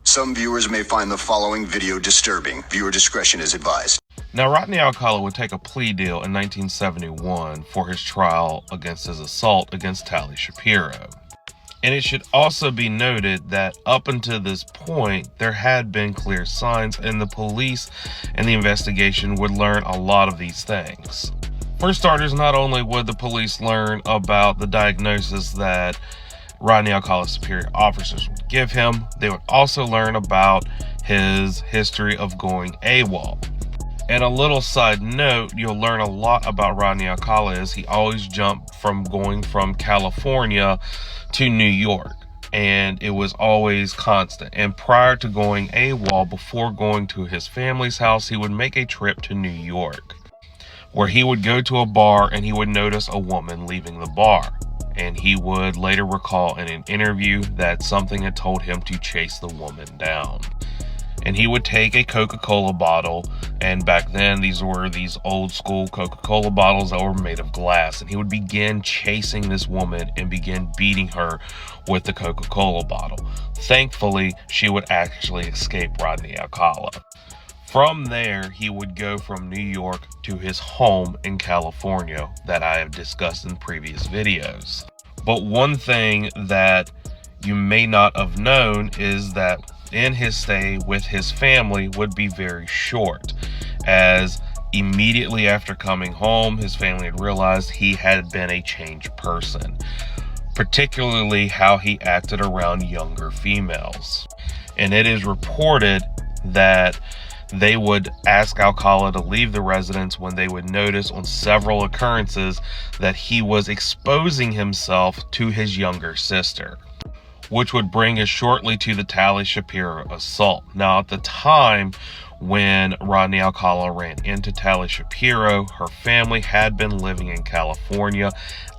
Some viewers may find the following video disturbing. Viewer discretion is advised. Now, Rodney Alcala would take a plea deal in 1971 for his trial against his assault against Tali Shapiro. And it should also be noted that up until this point, there had been clear signs, and the police and the investigation would learn a lot of these things. For starters, not only would the police learn about the diagnosis that Rodney Alcala's superior officers would give him, they would also learn about his history of going AWOL. And a little side note, you'll learn a lot about Rodney Alcala is he always jumped from going from California to New York, and it was always constant. And prior to going AWOL, before going to his family's house, he would make a trip to New York, where he would go to a bar and he would notice a woman leaving the bar. And he would later recall in an interview that something had told him to chase the woman down. And he would take a Coca-Cola bottle, and back then these were these old school Coca-Cola bottles that were made of glass, and he would begin chasing this woman and begin beating her with the Coca-Cola bottle. Thankfully, she would actually escape Rodney Alcala. From there, he would go from New York to his home in California that I have discussed in previous videos. But one thing that you may not have known is that in his stay with his family would be very short, as immediately after coming home, his family had realized he had been a changed person, particularly how he acted around younger females. And it is reported that they would ask Alcala to leave the residence when they would notice on several occurrences that he was exposing himself to his younger sister, which would bring us shortly to the Tali Shapiro assault. Now, at the time when Rodney Alcala ran into Tali Shapiro, her family had been living in California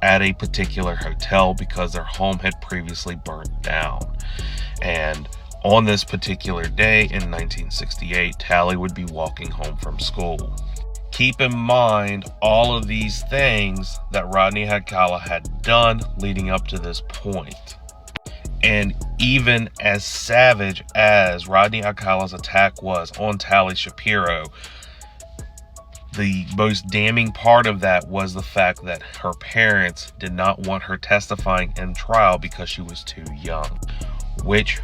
at a particular hotel because their home had previously burnt down. And on this particular day in 1968, Tali would be walking home from school. Keep in mind all of these things that Rodney Alcala had done leading up to this point. And even as savage as Rodney Alcala's attack was on Tali Shapiro, the most damning part of that was the fact that her parents did not want her testifying in trial because she was too young.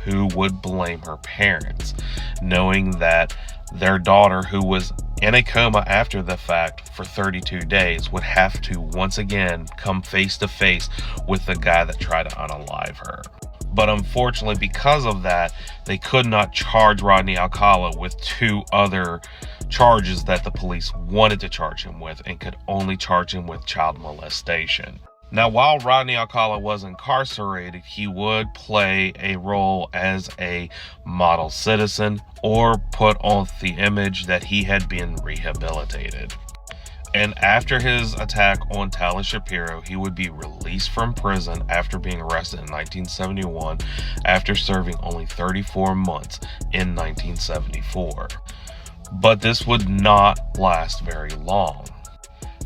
Who would blame her parents, knowing that their daughter, who was in a coma after the fact for 32 days, would have to once again come face to face with the guy that tried to unalive her. But unfortunately, because of that, they could not charge Rodney Alcala with two other charges that the police wanted to charge him with, and could only charge him with child molestation. Now, while Rodney Alcala was incarcerated, he would play a role as a model citizen or put on the image that he had been rehabilitated. And after his attack on Tali Shapiro, he would be released from prison after being arrested in 1971 after serving only 34 months in 1974. But this would not last very long,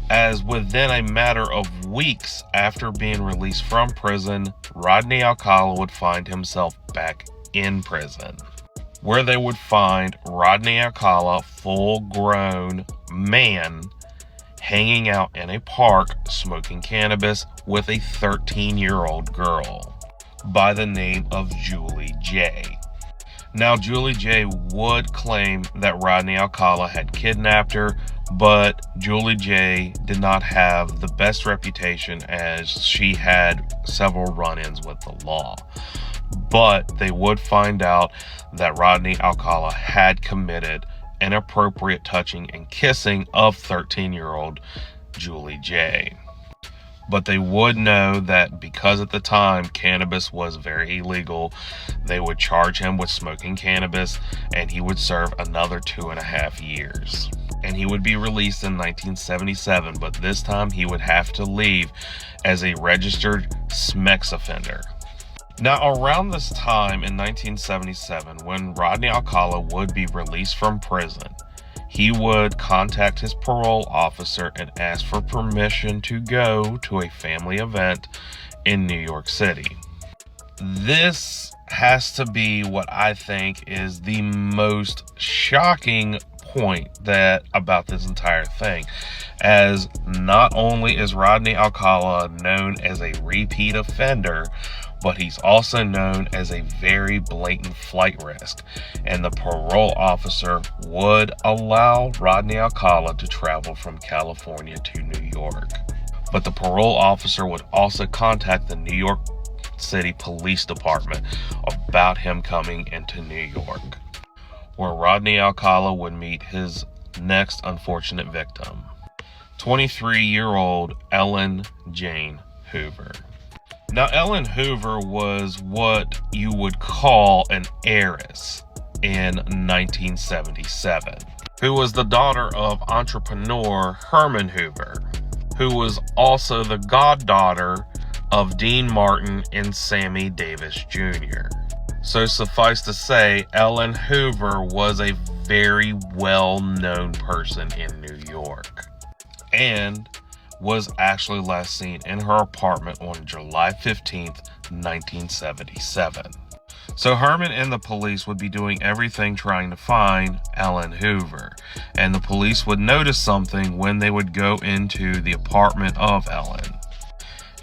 as within a matter of weeks after being released from prison, Rodney Alcala would find himself back in prison, where they would find Rodney Alcala, full-grown man, hanging out in a park smoking cannabis with a 13-year-old girl by the name of Julie J. Now, Julie J would claim that Rodney Alcala had kidnapped her, but Julie J did not have the best reputation, as she had several run-ins with the law. But they would find out that Rodney Alcala had committed inappropriate touching and kissing of 13-year-old Julie J. But they would know that because at the time cannabis was very illegal, they would charge him with smoking cannabis, and he would serve another 2.5 years. And he would be released in 1977, but this time he would have to leave as a registered SMEX offender. Now, around this time in 1977, when Rodney Alcala would be released from prison, he would contact his parole officer and ask for permission to go to a family event in New York City. This has to be what I think is the most shocking point about this entire thing, as not only is Rodney Alcala known as a repeat offender, but he's also known as a very blatant flight risk, and the parole officer would allow Rodney Alcala to travel from California to New York. But the parole officer would also contact the New York City Police Department about him coming into New York, where Rodney Alcala would meet his next unfortunate victim, 23-year-old Ellen Jane Hoover. Now, Ellen Hoover was what you would call an heiress in 1977, who was the daughter of entrepreneur Herman Hoover, who was also the goddaughter of Dean Martin and Sammy Davis Jr. So suffice to say, Ellen Hoover was a very well-known person in New York, and was actually last seen in her apartment on July 15th, 1977. So Herman and the police would be doing everything trying to find Ellen Hoover, and the police would notice something when they would go into the apartment of Ellen.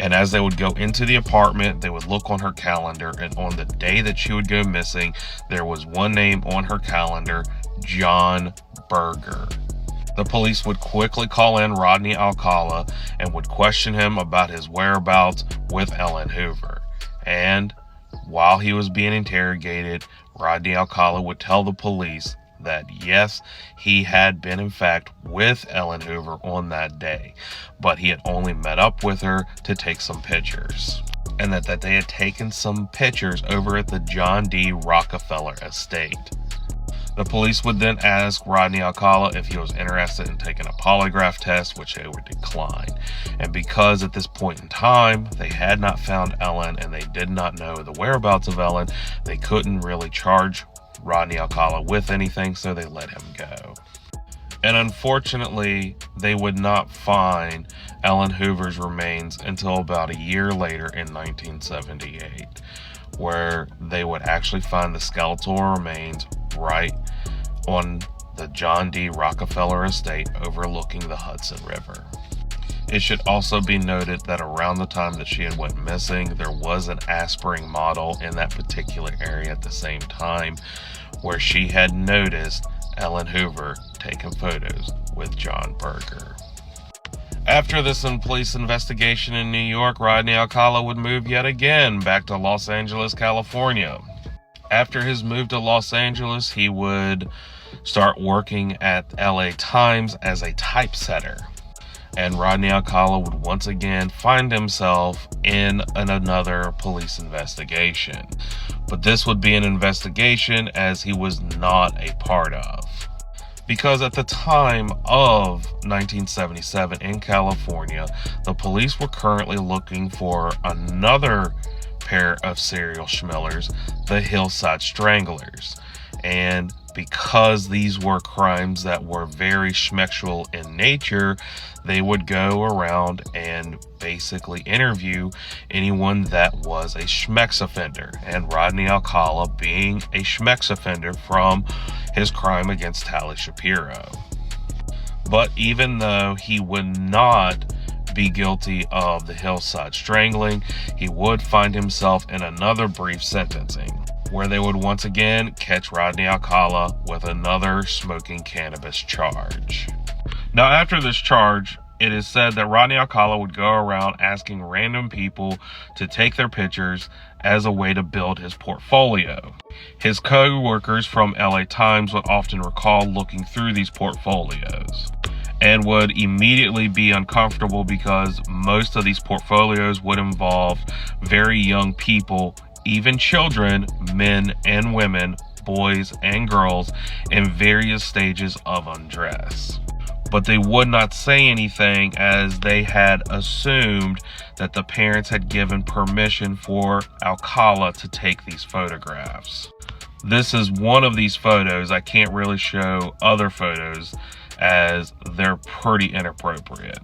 And as they would go into the apartment, they would look on her calendar, and on the day that she would go missing, there was one name on her calendar, John Berger. The police would quickly call in Rodney Alcala and would question him about his whereabouts with Ellen Hoover. And while he was being interrogated, Rodney Alcala would tell the police that yes, he had been in fact with Ellen Hoover on that day, but he had only met up with her to take some pictures, and that they had taken some pictures over at the John D. Rockefeller estate. The police would then ask Rodney Alcala if he was interested in taking a polygraph test, which they would decline. And because at this point in time, they had not found Ellen and they did not know the whereabouts of Ellen, they couldn't really charge Rodney Alcala with anything, so they let him go. And unfortunately, they would not find Ellen Hoover's remains until about a year later in 1978, where they would actually find the skeletal remains right on the John D. Rockefeller estate overlooking the Hudson River. It should also be noted that around the time that she had went missing, there was an aspirin model in that particular area at the same time, where she had noticed Ellen Hoover taking photos with John Berger. After this police investigation in New York, Rodney Alcala would move yet again back to Los Angeles, California. After his move to Los Angeles, he would start working at LA Times as a typesetter. And Rodney Alcala would once again find himself in another police investigation. But this would be an investigation as he was not a part of. Because at the time of 1977 in California, the police were currently looking for another pair of serial schmillers, the Hillside Stranglers. And because these were crimes that were very schmexual in nature, they would go around and basically interview anyone that was a schmex offender, and Rodney Alcala being a schmex offender from his crime against Tali Shapiro. But even though he would not be guilty of the Hillside Strangling, he would find himself in another brief sentencing, where they would once again catch Rodney Alcala with another smoking cannabis charge. Now, after this charge, it is said that Rodney Alcala would go around asking random people to take their pictures as a way to build his portfolio. His co-workers from LA Times would often recall looking through these portfolios and would immediately be uncomfortable because most of these portfolios would involve very young people, even children, men and women, boys and girls, in various stages of undress. But they would not say anything, as they had assumed that the parents had given permission for Alcala to take these photographs. This is one of these photos. I can't really show other photos as they're pretty inappropriate.